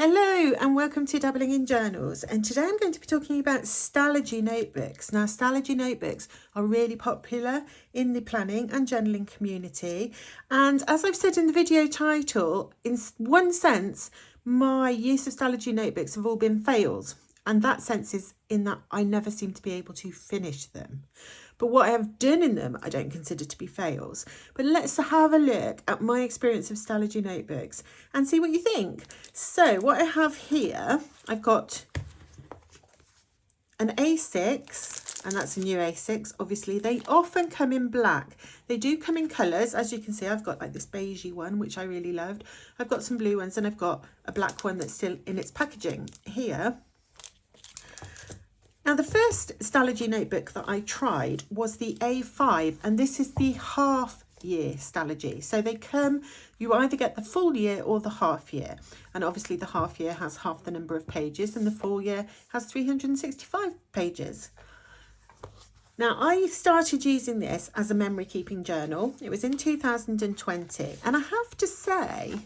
Hello and welcome to Dabbling in Journals, and today I'm going to be talking about Stalogy notebooks. Now, Stalogy notebooks are really popular in the planning and journaling community, and as I've said in the video title, in one sense my use of Stalogy notebooks have all been fails, and that sense is in that I never seem to be able to finish them. But what I have done in them, I don't consider to be fails. But let's have a look at my experience of Stalogy notebooks and see what you think. So what I have here, I've got an A6, and that's a new A6. Obviously, they often come in black. They do come in colours. As you can see, I've got like this beigey one, which I really loved. I've got some blue ones, and I've got a black one that's still in its packaging here. Now, the first Stalogy notebook that I tried was the A5, and this is the half year Stalogy. So they come, you either get the full year or the half year. And obviously the half year has half the number of pages and the full year has 365 pages. Now, I started using this as a memory keeping journal. It was in 2020. And I have to say,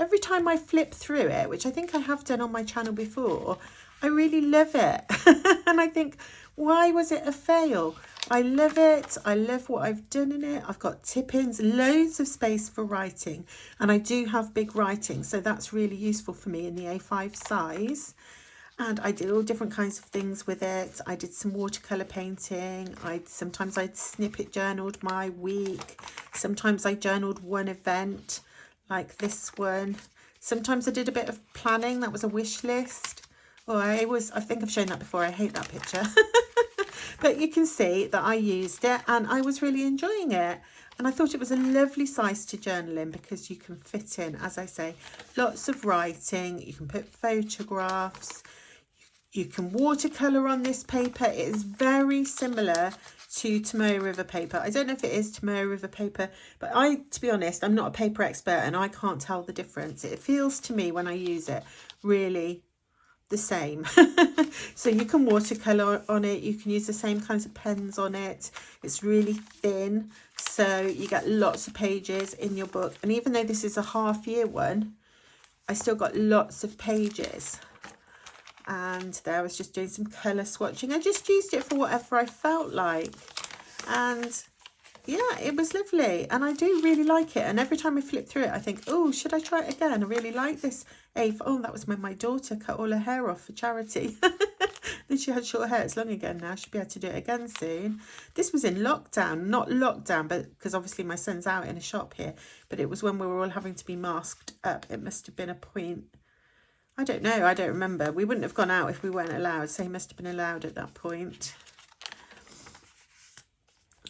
every time I flip through it, which I think I have done on my channel before, I really love it. And I think, why was it a fail? I love it. I love what I've done in it. I've got tip-ins, loads of space for writing. And I do have big writing, so that's really useful for me in the A5 size. And I did all different kinds of things with it. I did some watercolour painting. Sometimes I'd snippet journaled my week. Sometimes I journaled one event, like this one. Sometimes I did a bit of planning. That was a wish list. Oh, I think I've shown that before. I hate that picture. But you can see that I used it and I was really enjoying it. And I thought it was a lovely size to journal in because you can fit in, as I say, lots of writing. You can put photographs. You can watercolour on this paper. It is very similar to Tomoe River paper. I don't know if it is Tomoe River paper, but to be honest, I'm not a paper expert and I can't tell the difference. It feels to me when I use it really the same. So you can watercolor on it, you can use the same kinds of pens on it. It's really thin, so you get lots of pages in your book. And even though this is a half year one, I still got lots of pages. And there I was just doing some color swatching. I just used it for whatever I felt like, and yeah, it was lovely, and I do really like it. And every time I flip through it, I think, oh, should I try it again? I really like this A5. Oh, that was when my daughter cut all her hair off for charity. Then she had short hair. It's long again now. She'll be able to do it again soon. This was in lockdown, not lockdown, but because obviously my son's out in a shop here. But it was when we were all having to be masked up. It must have been a point. I don't know. I don't remember. We wouldn't have gone out if we weren't allowed. So he must have been allowed at that point.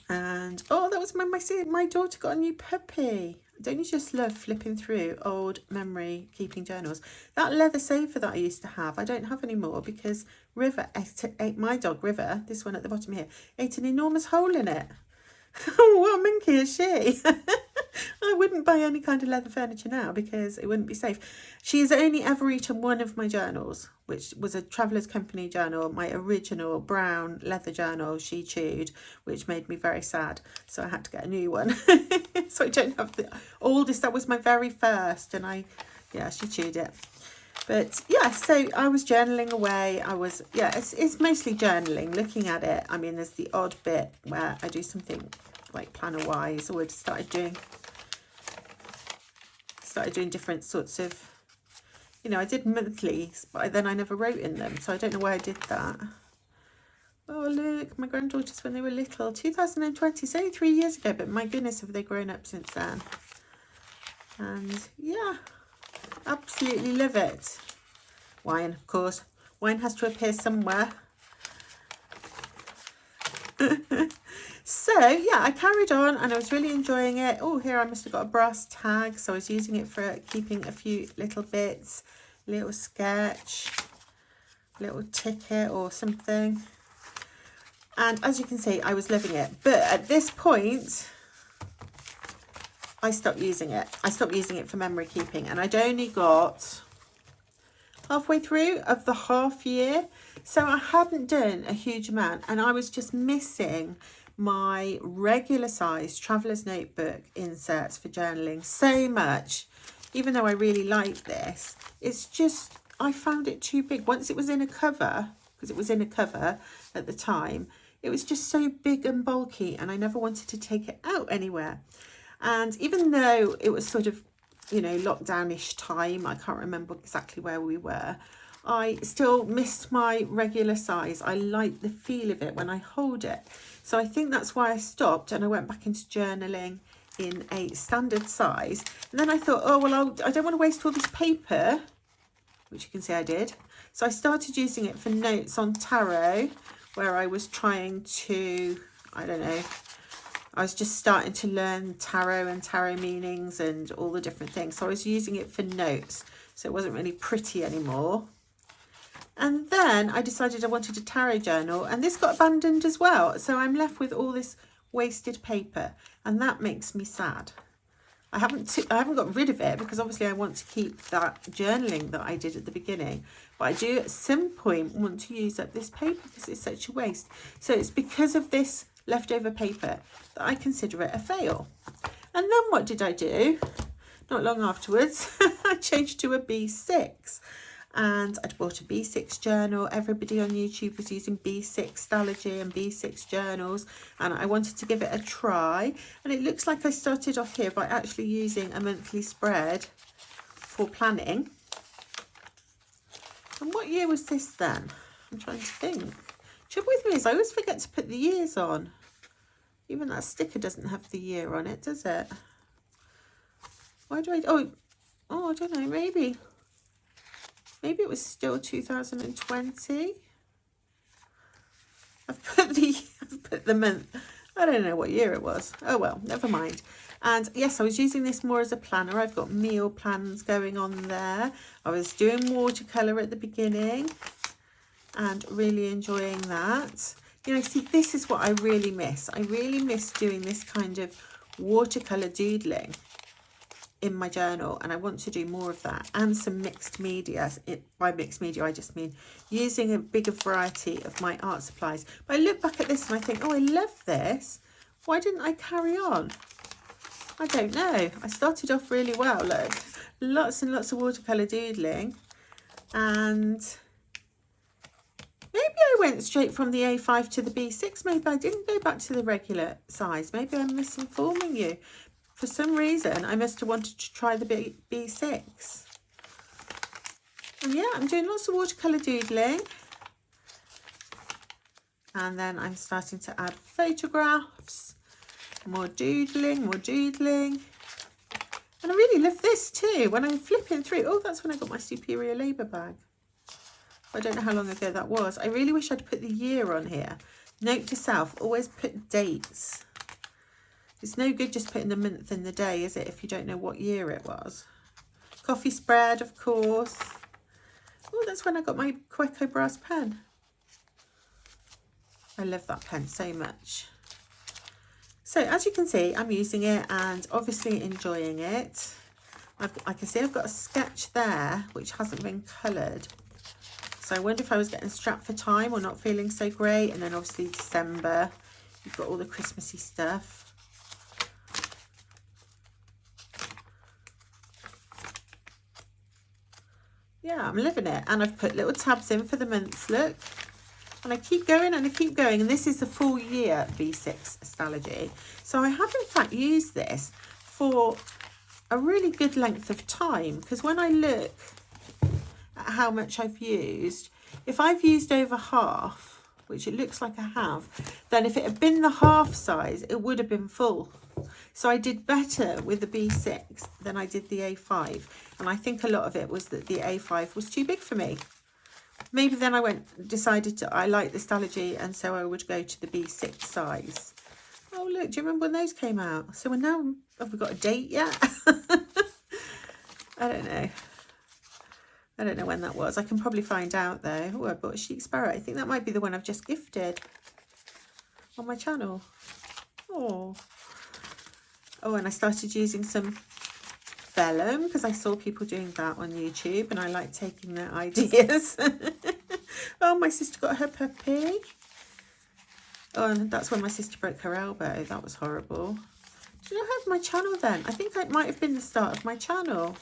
And oh, that was when my daughter got a new puppy. Don't you just love flipping through old memory keeping journals? That leather sofa that I used to have, I don't have anymore because River ate my dog River, this one at the bottom here, ate an enormous hole in it. What a monkey is she? I wouldn't buy any kind of leather furniture now because it wouldn't be safe. She has only ever eaten one of my journals, which was a Traveller's Company journal, my original brown leather journal she chewed, which made me very sad. So I had to get a new one. So I don't have the oldest. That was my very first, and she chewed it. But yeah, so I was journaling away. It's mostly journaling, looking at it. I mean, there's the odd bit where I do something like planner wise, or I started doing different sorts of, I did monthlies, but then I never wrote in them. So I don't know why I did that. Oh, look, my granddaughters when they were little, 2020, it's only 3 years ago, but my goodness, have they grown up since then. And yeah, absolutely love it. Wine, of course. Wine has to appear somewhere. So yeah, I carried on and I was really enjoying it. Oh, here I must have got a brass tag, so I was using it for keeping a few little bits, little sketch, little ticket or something. And as you can see, I was loving it. But at this point, I stopped using it. I stopped using it for memory keeping, and I'd only got halfway through of the half year, so I hadn't done a huge amount, and I was just missing my regular size Traveller's Notebook inserts for journaling so much. Even though I really like this, it's just I found it too big. Once it was in a cover, because it was in a cover at the time, it was just so big and bulky, and I never wanted to take it out anywhere. And even though it was sort of, you know, lockdown-ish time, I can't remember exactly where we were, I still missed my regular size. I like the feel of it when I hold it. So I think that's why I stopped, and I went back into journaling in a standard size. And then I thought, oh, well, I don't want to waste all this paper, which you can see I did. So I started using it for notes on tarot, where I was trying to, I don't know, I was just starting to learn tarot and tarot meanings and all the different things. So I was using it for notes. So it wasn't really pretty anymore. And then I decided I wanted a tarot journal, and this got abandoned as well. So I'm left with all this wasted paper, and that makes me sad. I haven't got rid of it, because obviously I want to keep that journaling that I did at the beginning. But I do at some point want to use up this paper because it's such a waste. So it's because of this leftover paper that I consider it a fail. And then what did I do? Not long afterwards, I changed to a B6. And I'd bought a B6 journal. Everybody on YouTube was using B6 Stalogy and B6 journals, and I wanted to give it a try. And it looks like I started off here by actually using a monthly spread for planning. And what year was this then? I'm trying to think. Trouble with me is I always forget to put the years on. Even that sticker doesn't have the year on it, does it? Why do I... Oh, I don't know, maybe it was still 2020. I've put the month. I don't know what year it was. Oh well, never mind. And yes, I was using this more as a planner. I've got meal plans going on there. I was doing watercolour at the beginning and really enjoying that. You know, see, this is what I really miss. I really miss doing this kind of watercolour doodling in my journal, and I want to do more of that, and some mixed media. By mixed media I just mean using a bigger variety of my art supplies. But I look back at this and I think, oh, I love this. Why didn't I carry on? I don't know. I started off really well. Look, lots and lots of watercolour doodling, and maybe I went straight from the A5 to the B6. Maybe I didn't go back to the regular size. Maybe I'm misinforming you. For some reason, I must have wanted to try the B6. And yeah, I'm doing lots of watercolour doodling. And then I'm starting to add photographs, more doodling, more doodling. And I really love this too. When I'm flipping through, oh, that's when I got my superior labour bag. I don't know how long ago that was. I really wish I'd put the year on here. Note to self, always put dates. It's no good just putting the month and the day, is it, if you don't know what year it was. Coffee spread, of course. Oh, that's when I got my Queco brass pen. I love that pen so much. So as you can see, I'm using it and obviously enjoying it. I can see I've got a sketch there which hasn't been coloured. So I wonder if I was getting strapped for time or not feeling so great. And then obviously December, you've got all the Christmassy stuff. Yeah, I'm living it. And I've put little tabs in for the months, look. And I keep going and I keep going. And this is the full year B6 Stalogy. So I have in fact used this for a really good length of time. Because when I look at how much I've used, if I've used over half, which it looks like I have, then if it had been the half size, it would have been full. So I did better with the B6 than I did the A5. And I think a lot of it was that the A5 was too big for me. Maybe then I decided I like the Stalogy, and so I would go to the B6 size. Oh, look, do you remember when those came out? So we're now, have we got a date yet? I don't know. I don't know when that was. I can probably find out though. Oh, I bought a chic sparrow. I think that might be the one I've just gifted on my channel. Oh, and I started using some vellum because I saw people doing that on YouTube, and I like taking their ideas. Oh, my sister got her puppy. Oh, and that's when my sister broke her elbow. That was horrible. Did I have my channel then? I think it might have been the start of my channel.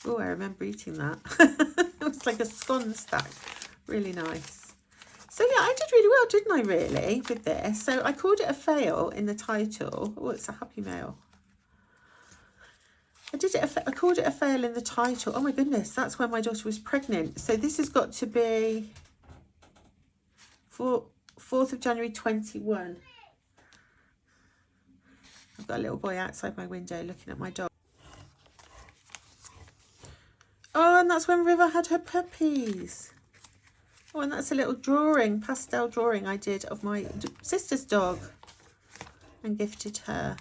Oh, I remember eating that. It was like a scone stack. Really nice. So yeah, I did really well, didn't I, really, with this? So I called it a fail in the title. Oh, it's a happy mail. I called it a fail in the title. Oh my goodness, that's when my daughter was pregnant. So this has got to be 4th of January 21. I've got a little boy outside my window looking at my dog. Oh, and that's when River had her puppies. Oh, and that's a little drawing, pastel drawing I did of my sister's dog and gifted her.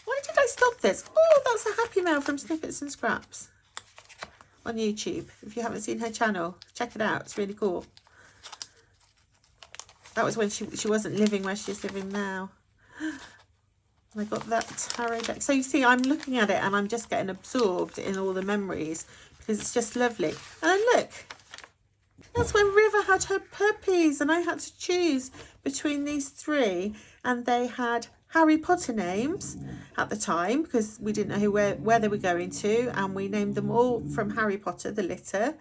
Why did I stop this? Oh, that's a happy mail from Snippets and Scraps on YouTube. If you haven't seen her channel, check it out. It's really cool. That was when she wasn't living where she's living now. And I got that tarot deck. So you see, I'm looking at it and I'm just getting absorbed in all the memories because it's just lovely. And then look, that's when River had her puppies and I had to choose between these three, and they had Harry Potter names at the time because we didn't know where they were going to, and we named them all from Harry Potter, the litter.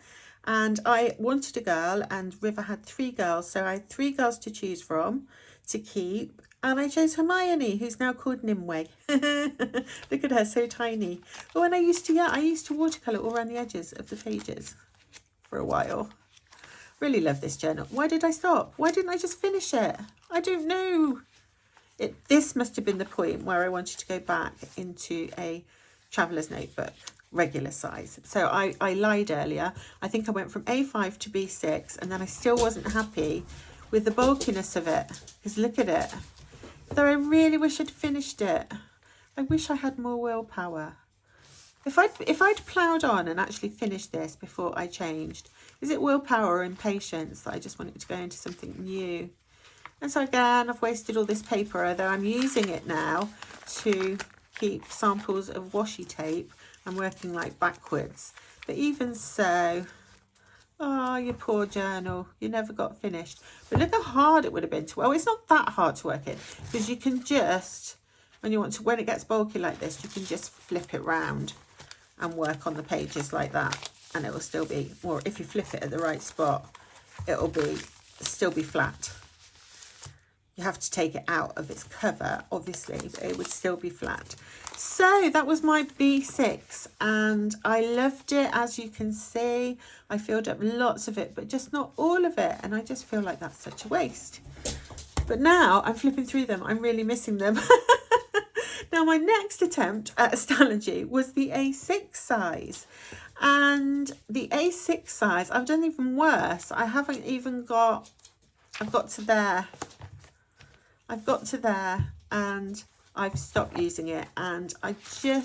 And I wanted a girl, and River had 3 girls, so I had 3 girls to choose from to keep, and I chose Hermione, who's now called Nimue. Look at her, so tiny. Oh, and I used to watercolour all around the edges of the pages for a while. Really love this journal. Why did I stop? Why didn't I just finish it? I don't know. This must have been the point where I wanted to go back into a traveller's notebook, regular size. So I lied earlier. I think I went from A5 to B6, and then I still wasn't happy with the bulkiness of it, because look at it. Though I really wish I'd finished it. I wish I had more willpower. If I'd ploughed on and actually finished this before I changed, is it willpower or impatience that I just wanted to go into something new? And so again, I've wasted all this paper, although I'm using it now to keep samples of washi tape. I'm working like backwards. But even so, oh, you poor journal, you never got finished. But look how hard it would have been to, well, it's not that hard to work it, because you can just, when it gets bulky like this, you can just flip it round and work on the pages like that. And it will still be, or if you flip it at the right spot, it'll still be flat. You have to take it out of its cover, obviously, but it would still be flat. So that was my B6, and I loved it. As you can see, I filled up lots of it, but just not all of it. And I just feel like that's such a waste. But now I'm flipping through them. I'm really missing them. Now, my next attempt at Stalogy was the A6 size. And the A6 size, I've done even worse. I've got to there. And I've stopped using it, and I feel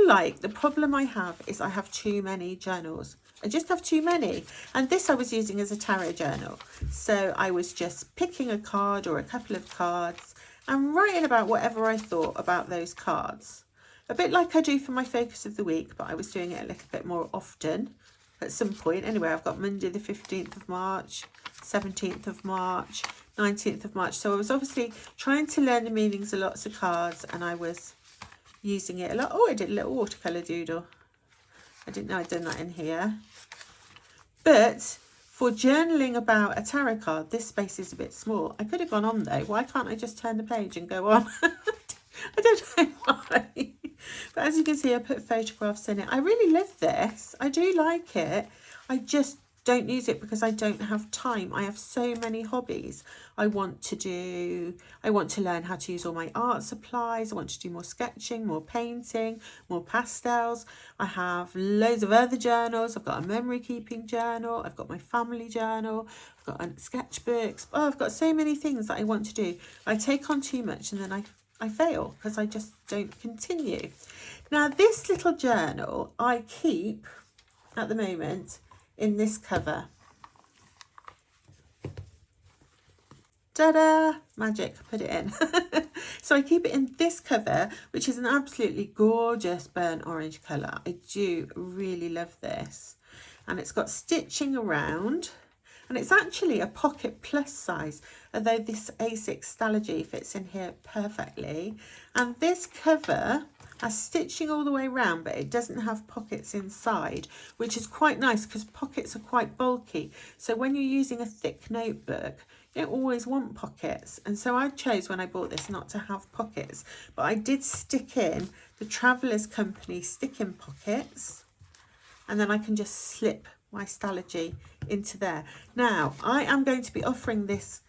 like the problem I have is I have too many journals. I just have too many. And this I was using as a tarot journal. So I was just picking a card or a couple of cards and writing about whatever I thought about those cards. A bit like I do for my focus of the week, but I was doing it a little bit more often at some point. Anyway, I've got Monday the 15th of March, 17th of March, 19th of March. So I was obviously trying to learn the meanings of lots of cards, and I was using it a lot. Oh, I did a little watercolour doodle. I didn't know I'd done that in here. But for journaling about a tarot card, this space is a bit small. I could have gone on though. Why can't I just turn the page and go on? I don't know why. But as you can see, I put photographs in it. I really love this. I do like it. I just don't use it because I don't have time. I have so many hobbies I want to learn how to use all my art supplies. I want to do more sketching, more painting, more pastels. I have loads of other journals. I've got a memory keeping journal. I've got my family journal. I've got sketchbooks. Oh, I've got so many things that I want to do. I take on too much and then I fail because I just don't continue. Now, this little journal I keep at the moment in this cover. Ta-da! Magic, put it in. So I keep it in this cover, which is an absolutely gorgeous burnt orange colour. I do really love this. And it's got stitching around. and it's actually a pocket plus size, although this A6 Stalogy fits in here perfectly. And this cover has stitching all the way around, but it doesn't have pockets inside, which is quite nice because pockets are quite bulky. So when you're using a thick notebook, you don't always want pockets. And so I chose when I bought this not to have pockets, but I did stick in the Traveller's Company stick-in pockets, and then I can just slip my Stalogy into there. Now, I am going to be offering this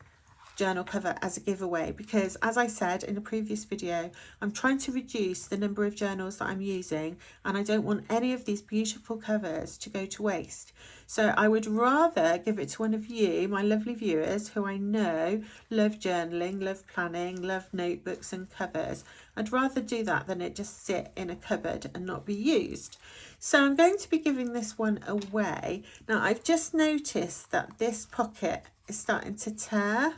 journal cover as a giveaway because, as I said in a previous video, I'm trying to reduce the number of journals that I'm using, and I don't want any of these beautiful covers to go to waste. So I would rather give it to one of you, my lovely viewers, who I know love journaling, love planning, love notebooks and covers. I'd rather do that than it just sit in a cupboard and not be used. So I'm going to be giving this one away. Now, I've just noticed that this pocket is starting to tear,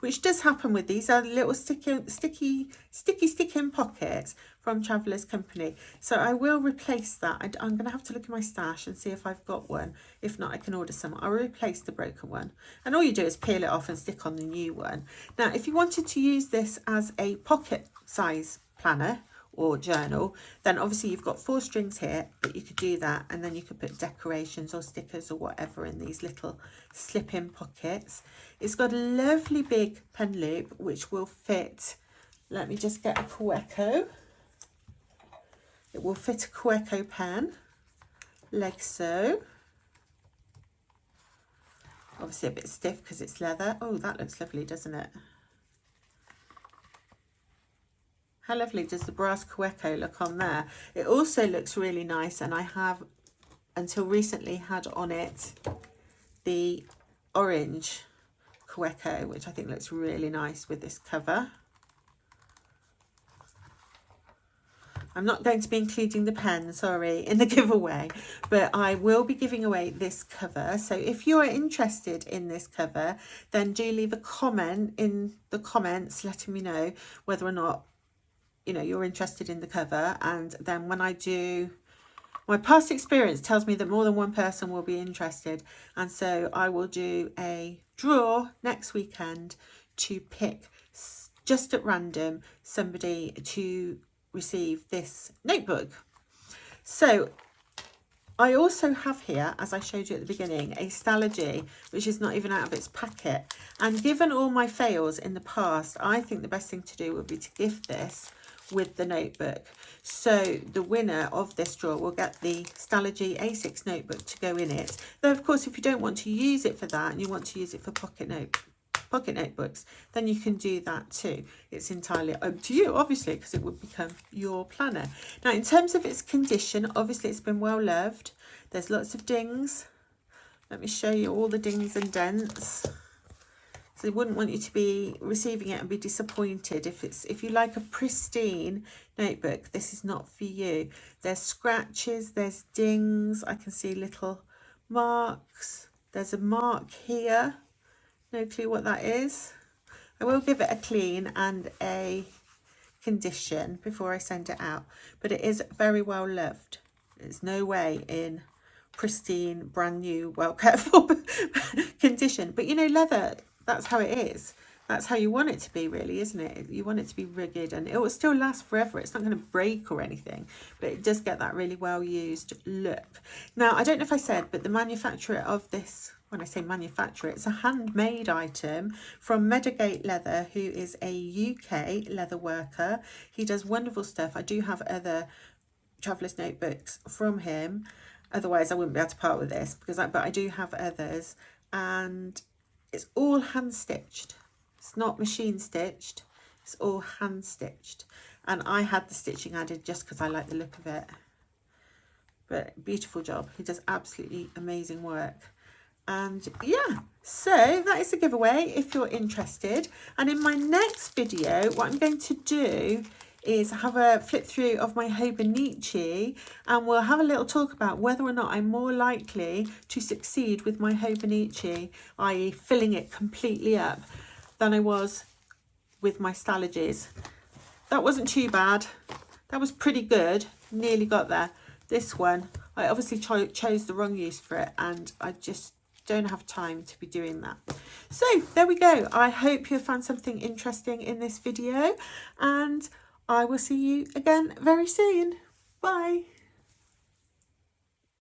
which does happen with these. Are little sticky stick-in pockets from Traveller's Company. So I will replace that. I'm going to have to look in my stash and see if I've got one. If not, I can order some. I'll replace the broken one. And all you do is peel it off and stick on the new one. Now, if you wanted to use this as a pocket size planner or journal, then obviously you've got 4 strings here, but you could do that, and then you could put decorations or stickers or whatever in these little slip-in pockets. It's got a lovely big pen loop which will fit, let me just get a Kaweco. It will fit a Kaweco pen, like so. Obviously a bit stiff because it's leather. Oh, that looks lovely, doesn't it? How lovely does the brass Kaweco look on there? It also looks really nice, and I have until recently had on it the orange Kaweco, which I think looks really nice with this cover. I'm not going to be including the pen, sorry, in the giveaway, but I will be giving away this cover. So if you are interested in this cover, then do leave a comment in the comments letting me know whether or not you're interested in the cover. And then when I do, my past experience tells me that more than one person will be interested, and so I will do a draw next weekend to pick just at random somebody to receive this notebook. So I also have here, as I showed you at the beginning, a Stalogy, which is not even out of its packet. And given all my fails in the past, I think the best thing to do would be to gift this with the notebook. So the winner of this draw will get the Stalogy A6 notebook to go in it. Though, of course, if you don't want to use it for that and you want to use it for pocket notebooks, then you can do that too. It's entirely up to you, obviously, because it would become your planner. Now, in terms of its condition, obviously it's been well loved. There's lots of dings. Let me show you all the dings and dents. So I wouldn't want you to be receiving it and be disappointed. If you like a pristine notebook, this is not for you. There's scratches, there's dings. I can see little marks. There's a mark here. No clue what that is. I will give it a clean and a condition before I send it out, but it is very well loved. There's no way in pristine, brand new, well cared for condition. But leather, that's how it is. That's how you want it to be, really, isn't it? You want it to be rugged, and it will still last forever. It's not going to break or anything, but it does get that really well used look. Now, I don't know if I said, but the manufacturer of this, when I say manufacturer, it's a handmade item from Meadowgate Leather, who is a UK leather worker. He does wonderful stuff. I do have other Traveller's notebooks from him. Otherwise, I wouldn't be able to part with this, but I do have others, and it's all hand stitched. It's not machine stitched. It's all hand stitched, and I had the stitching added just because I like the look of it. But beautiful job. He does absolutely amazing work. And yeah, so that is a giveaway if you're interested. And in my next video, what I'm going to do is have a flip through of my Hobonichi, and we'll have a little talk about whether or not I'm more likely to succeed with my Hobonichi, i.e. filling it completely up, than I was with my Stalogies. That wasn't too bad. That was pretty good. Nearly got there. This one, I obviously chose the wrong use for it, and I just don't have time to be doing that. So there we go. I hope you found something interesting in this video, and I will see you again very soon. Bye.